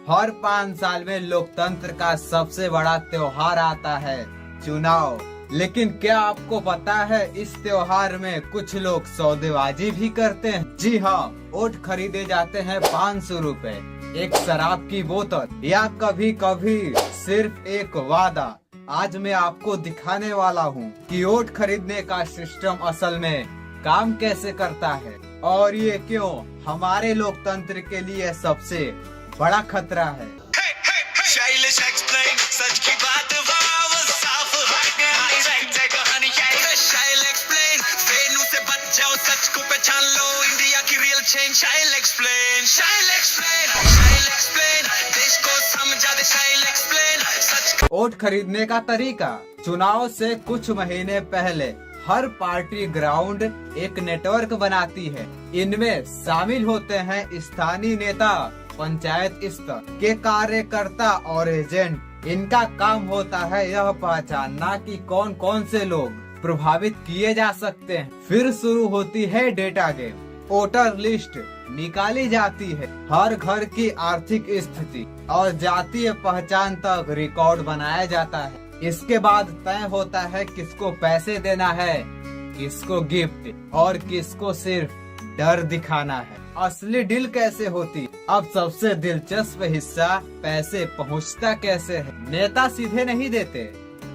हर 5 साल में लोकतंत्र का सबसे बड़ा त्योहार आता है, चुनाव। लेकिन क्या आपको पता है इस त्योहार में कुछ लोग सौदेबाजी भी करते हैं? जी हाँ, वोट खरीदे जाते हैं 500 रुपए, एक शराब की बोतल या कभी कभी सिर्फ एक वादा। आज मैं आपको दिखाने वाला हूँ कि वोट खरीदने का सिस्टम असल में काम कैसे करता है और ये क्यों हमारे लोकतंत्र के लिए सबसे बड़ा खतरा है। शैलेश एक्सप्लेन, सच की बात साफ शैलेश एक्सप्लेन, वेन्यू से बच जाओ, सच को पहचान लो, इंडिया की real change. Shailesh explain, Shailesh explain, देश को समझा दे। शैलेश एक्सप्लेन, सच। वोट खरीदने का तरीका। चुनाव से कुछ महीने पहले हर पार्टी ग्राउंड एक नेटवर्क बनाती है। इनमें शामिल होते हैं स्थानीय नेता, पंचायत स्तर के कार्यकर्ता और एजेंट। इनका काम होता है यह पहचानना कि कौन कौन से लोग प्रभावित किए जा सकते हैं। फिर शुरू होती है डेटा गेम। वोटर लिस्ट निकाली जाती है, हर घर की आर्थिक स्थिति और जातीय पहचान तक रिकॉर्ड बनाया जाता है। इसके बाद तय होता है किसको पैसे देना है, किसको गिफ्ट और किसको सिर्फ डर दिखाना है। असली डील कैसे होती? अब सबसे दिलचस्प हिस्सा, पैसे पहुंचता कैसे है। नेता सीधे नहीं देते,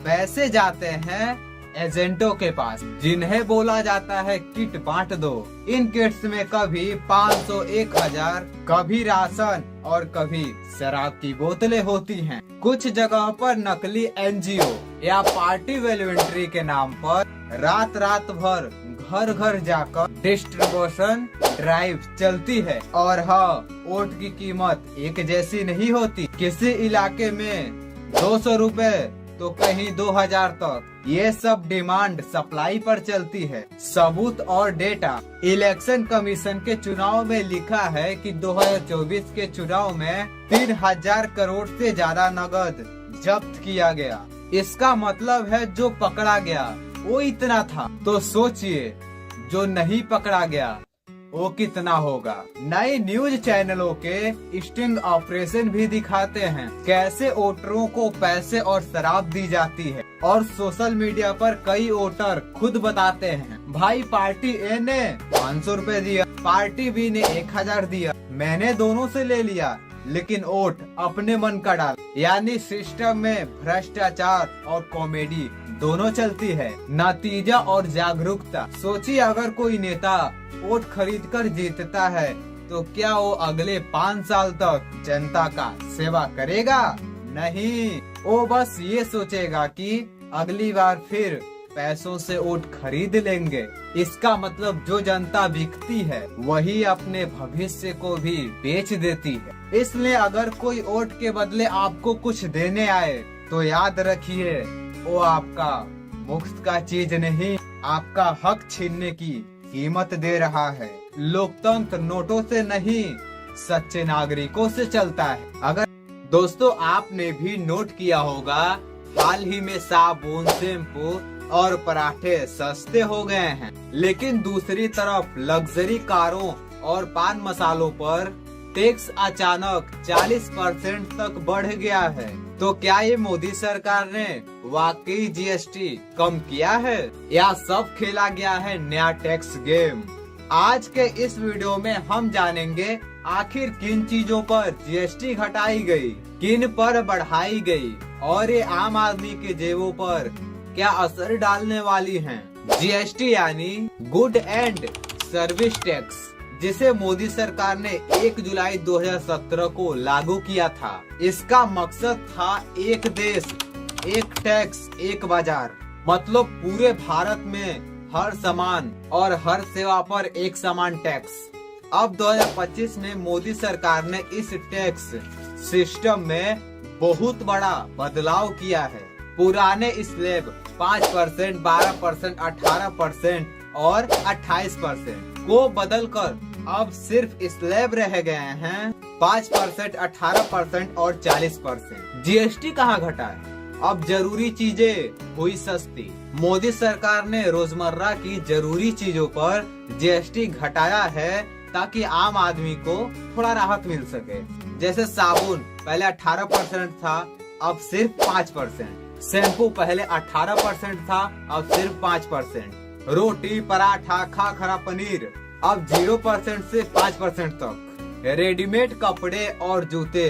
पैसे जाते हैं एजेंटों के पास, जिन्हें बोला जाता है किट बांट दो। इन किट्स में कभी 500, 1000, कभी राशन और कभी शराब की बोतलें होती हैं। कुछ जगह पर नकली एनजीओ या पार्टी वॉलंटियरी के नाम पर रात भर घर घर जाकर डिस्ट्रीब्यूशन ड्राइव चलती है। और हाँ, वोट की कीमत एक जैसी नहीं होती। किसी इलाके में 200 रुपए तो कहीं 2000 तक। ये सब डिमांड सप्लाई पर चलती है। सबूत और डेटा। इलेक्शन कमीशन के चुनाव में लिखा है कि 2024 के चुनाव में 3000 करोड़ से ज्यादा नगद जब्त किया गया। इसका मतलब है जो पकड़ा गया वो इतना था, तो सोचिए जो नहीं पकड़ा गया वो कितना होगा। नए न्यूज चैनलों के स्टिंग ऑपरेशन भी दिखाते हैं, कैसे वोटरों को पैसे और शराब दी जाती है। और सोशल मीडिया पर कई वोटर खुद बताते हैं, भाई पार्टी ए ने 500 रुपए दिया, पार्टी बी ने 1000 दिया, मैंने दोनों से ले लिया, लेकिन वोट अपने मन का डाल। यानी सिस्टम में भ्रष्टाचार और कॉमेडी दोनों चलती है। नतीजा और जागरूकता। सोचिए अगर कोई नेता वोट खरीद कर जीतता है तो क्या वो अगले 5 साल तक जनता का सेवा करेगा? नहीं, वो बस ये सोचेगा कि अगली बार फिर पैसों से वोट खरीद लेंगे। इसका मतलब जो जनता बिकती है वही अपने भविष्य को भी बेच देती है। इसलिए अगर कोई वोट के बदले आपको कुछ देने आए तो याद रखिए वो आपका मुफ्त का चीज नहीं, आपका हक छीनने की कीमत दे रहा है। लोकतंत्र नोटों से नहीं, सच्चे नागरिकों से चलता है। अगर दोस्तों आपने भी नोट किया होगा, हाल ही में साबुन, शैम्पू और पराठे सस्ते हो गए हैं, लेकिन दूसरी तरफ लग्जरी कारों और पान मसालों पर टैक्स अचानक 40% तक बढ़ गया है। तो क्या ये मोदी सरकार ने वाकई जीएसटी कम किया है या सब खेला गया है नया टैक्स गेम? आज के इस वीडियो में हम जानेंगे आखिर किन चीजों पर जीएसटी घटाई गई, किन पर बढ़ाई गई और ये आम आदमी के जेबों पर क्या असर डालने वाली हैं। जीएसटी यानी गुड एंड सर्विस टैक्स, जिसे मोदी सरकार ने 1 जुलाई 2017 को लागू किया था। इसका मकसद था एक देश, एक टैक्स, एक बाजार। मतलब पूरे भारत में हर सामान और हर सेवा पर एक समान टैक्स। अब 2025 में मोदी सरकार ने इस टैक्स सिस्टम में बहुत बड़ा बदलाव किया है। पुराने स्लैब 5%, 12%, 18% और 28% को बदलकर अब सिर्फ स्लैब रह गए हैं 5%, 18% और 40%। जीएसटी कहाँ घटा है? अब जरूरी चीजें हुई सस्ती। मोदी सरकार ने रोजमर्रा की जरूरी चीजों पर जीएसटी घटाया है ताकि आम आदमी को थोड़ा राहत मिल सके। जैसे साबुन पहले 18% था, अब सिर्फ 5%। शैम्पू पहले 18% था, अब सिर्फ 5%। रोटी, पराठा, खाखरा, पनीर अब 0% से 5% तक। रेडीमेड कपड़े और जूते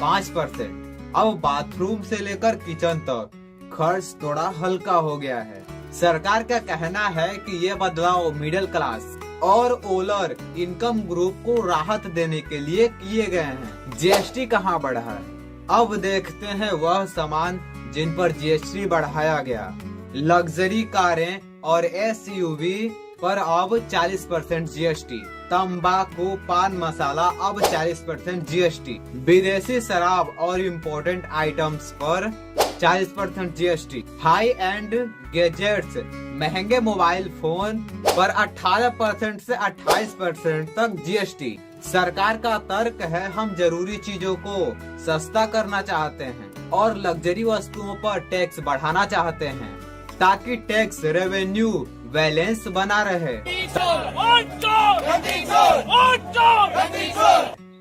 5%। अब बाथरूम से लेकर किचन तक खर्च थोड़ा हल्का हो गया है। सरकार का कहना है कि ये बदलाव मिडिल क्लास और ओलर इनकम ग्रुप को राहत देने के लिए किए गए हैं। जीएसटी कहाँ बढ़ा है? अब देखते हैं वह सामान जिन पर जीएसटी बढ़ाया गया। लग्जरी कारें और एसयूवी पर अब 40% जीएसटी। तंबाकू, पान मसाला अब 40% जीएसटी। विदेशी शराब और इम्पोर्टेंट आइटम्स पर 40% जीएसटी। हाई एंड गैजेट्स, महंगे मोबाइल फोन पर 18% से 28% तक जीएसटी। सरकार का तर्क है हम जरूरी चीजों को सस्ता करना चाहते हैं और लग्जरी वस्तुओं पर टैक्स बढ़ाना चाहते हैं ताकि टैक्स रेवेन्यू बैलेंस बना रहे,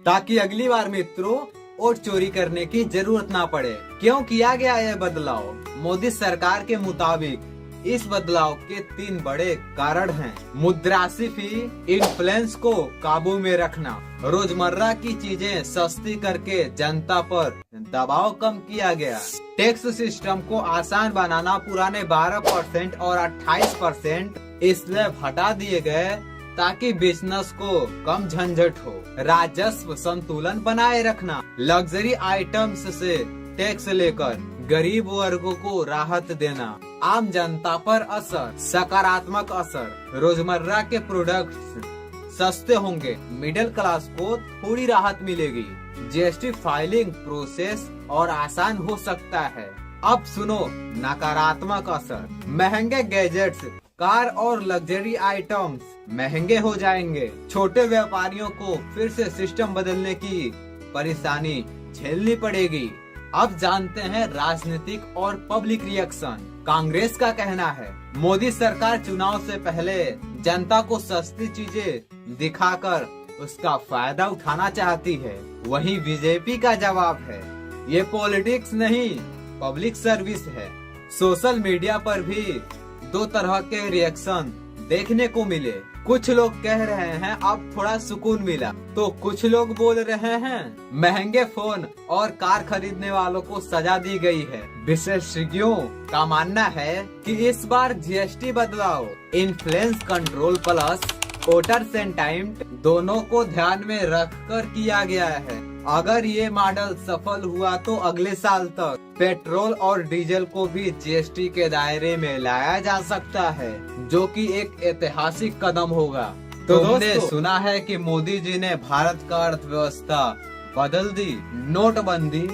ताकि अगली बार मित्रों वोट चोरी करने की जरूरत ना पड़े। क्यों किया गया यह बदलाव? मोदी सरकार के मुताबिक इस बदलाव के 3 बड़े कारण हैं। मुद्रास्फीति, इन्फ्लेशन को काबू में रखना, रोजमर्रा की चीजें सस्ती करके जनता पर दबाव कम किया गया। टैक्स सिस्टम को आसान बनाना, पुराने 12% और 28% स्लैब हटा दिए गए ताकि बिजनेस को कम झंझट हो। राजस्व संतुलन बनाए रखना, लग्जरी आइटम्स से टैक्स लेकर गरीब वर्गों को राहत देना। आम जनता पर असर, सकारात्मक असर, रोजमर्रा के प्रोडक्ट्स सस्ते होंगे, मिडिल क्लास को थोड़ी राहत मिलेगी। जीएसटी फाइलिंग प्रोसेस और आसान हो सकता है। अब सुनो नकारात्मक असर। महंगे गैजेट्स, कार और लग्जरी आइटम्स महंगे हो जाएंगे। छोटे व्यापारियों को फिर से सिस्टम बदलने की परेशानी झेलनी पड़ेगी। अब जानते हैं राजनीतिक और पब्लिक रिएक्शन। कांग्रेस का कहना है मोदी सरकार चुनाव से पहले जनता को सस्ती चीजें दिखाकर उसका फायदा उठाना चाहती है। वहीं बीजेपी का जवाब है ये पॉलिटिक्स नहीं, पब्लिक सर्विस है। सोशल मीडिया पर भी 2 तरह के रिएक्शन देखने को मिले। कुछ लोग कह रहे हैं अब थोड़ा सुकून मिला, तो कुछ लोग बोल रहे हैं महंगे फोन और कार खरीदने वालों को सजा दी गई है। विशेषज्ञों का मानना है कि इस बार जीएसटी बदलाव इन्फ्लेशन कंट्रोल प्लस वोटर सेंटाइमेंट दोनों को ध्यान में रखकर किया गया है। अगर ये मॉडल सफल हुआ तो अगले साल तक पेट्रोल और डीजल को भी जीएसटी के दायरे में लाया जा सकता है, जो कि एक ऐतिहासिक कदम होगा। तो तुमने सुना है कि मोदी जी ने भारत का अर्थव्यवस्था बदल दी। नोटबंदी,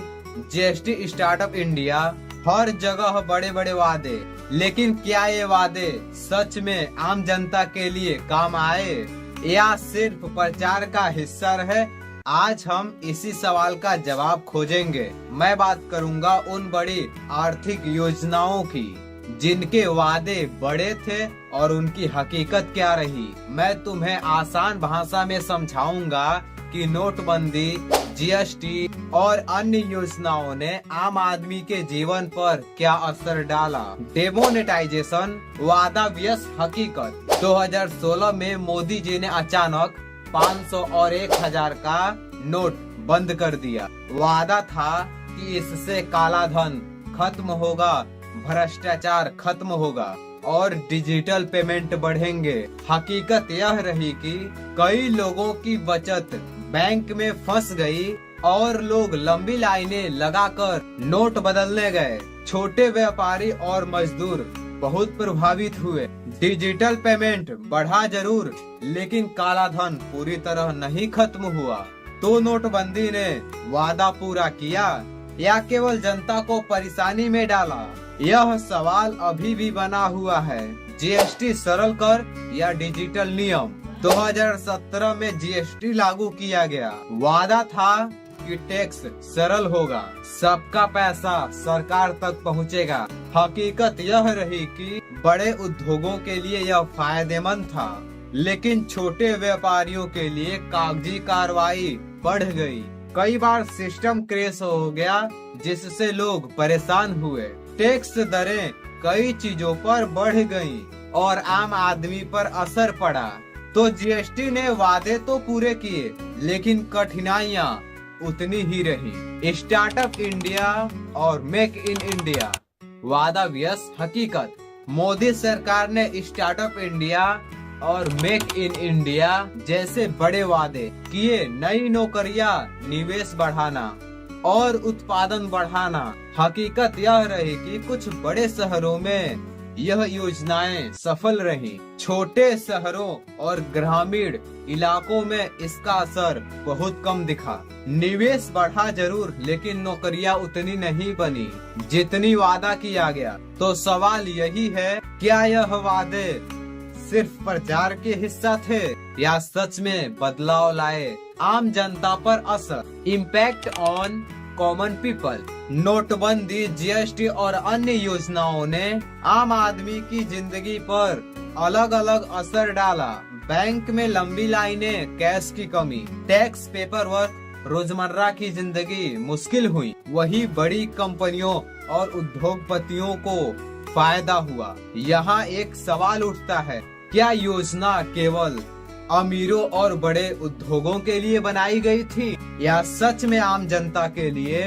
जीएसटी, स्टार्टअप इंडिया, हर जगह बड़े बड़े वादे। लेकिन क्या ये वादे सच में आम जनता के लिए काम आए या सिर्फ प्रचार का हिस्सा रहे? आज हम इसी सवाल का जवाब खोजेंगे। मैं बात करूंगा उन बड़ी आर्थिक योजनाओं की जिनके वादे बड़े थे और उनकी हकीकत क्या रही। मैं तुम्हें आसान भाषा में समझाऊंगा कि नोटबंदी, जीएसटी और अन्य योजनाओं ने आम आदमी के जीवन पर क्या असर डाला। डेमोनेटाइजेशन, वादा व्यस हकीकत। 2016 में मोदी जी ने अचानक 500 और 1000 का नोट बंद कर दिया। वादा था कि इससे काला धन खत्म होगा, भ्रष्टाचार खत्म होगा और डिजिटल पेमेंट बढ़ेंगे। हकीकत यह रही कि कई लोगों की बचत बैंक में फंस गई और लोग लंबी लाइनें लगाकर नोट बदलने गए। छोटे व्यापारी और मजदूर बहुत प्रभावित हुए। डिजिटल पेमेंट बढ़ा जरूर, लेकिन काला धन पूरी तरह नहीं खत्म हुआ। तो नोटबंदी ने वादा पूरा किया या केवल जनता को परेशानी में डाला? यह सवाल अभी भी बना हुआ है। जीएसटी सरल कर या डिजिटल नियम? 2017 में जीएसटी लागू किया गया। वादा था कि टैक्स सरल होगा, सबका पैसा सरकार तक पहुंचेगा। हकीकत यह रही कि बड़े उद्योगों के लिए यह फायदेमंद था, लेकिन छोटे व्यापारियों के लिए कागजी कार्रवाई बढ़ गई। कई बार सिस्टम क्रैश हो गया जिससे लोग परेशान हुए। टैक्स दरें कई चीजों पर बढ़ गईं और आम आदमी पर असर पड़ा। तो जीएसटी ने वादे तो पूरे किए लेकिन कठिनाइयाँ उतनी ही रही। स्टार्टअप इंडिया और मेक इन इंडिया, वादा व्यस हकीकत। मोदी सरकार ने स्टार्टअप इंडिया और मेक इन इंडिया जैसे बड़े वादे किए। नई नौकरियां, निवेश बढ़ाना और उत्पादन बढ़ाना। हकीकत यह रही कि कुछ बड़े शहरों में यह योजनाएं सफल रही। छोटे शहरों और ग्रामीण इलाकों में इसका असर बहुत कम दिखा। निवेश बढ़ा जरूर लेकिन नौकरियां उतनी नहीं बनी जितनी वादा किया गया। तो सवाल यही है, क्या यह वादे सिर्फ प्रचार के हिस्सा थे या सच में बदलाव लाए? आम जनता पर असर, इम्पैक्ट ऑन कॉमन पीपल। नोटबंदी, जीएसटी और अन्य योजनाओं ने आम आदमी की जिंदगी पर अलग अलग असर डाला। बैंक में लंबी लाइनें, कैश की कमी, टैक्स पेपर वर्क, रोजमर्रा की जिंदगी मुश्किल हुई। वही बड़ी कंपनियों और उद्योगपतियों को फायदा हुआ। यहाँ एक सवाल उठता है, क्या योजना केवल अमीरों और बड़े उद्योगों के लिए बनाई गई थी या सच में आम जनता के लिए?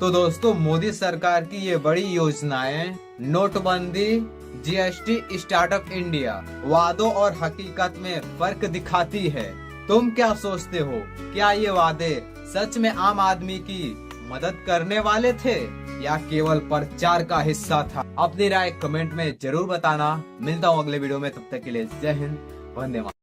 तो दोस्तों, मोदी सरकार की ये बड़ी योजनाएं, नोटबंदी, जीएसटी, स्टार्टअप इंडिया, वादों और हकीकत में फर्क दिखाती है। तुम क्या सोचते हो? क्या ये वादे सच में आम आदमी की मदद करने वाले थे या केवल प्रचार का हिस्सा था? अपनी राय कमेंट में जरूर बताना। मिलता हूँ अगले वीडियो में, तब तक के लिए जय हिंद, वंदे मातरम।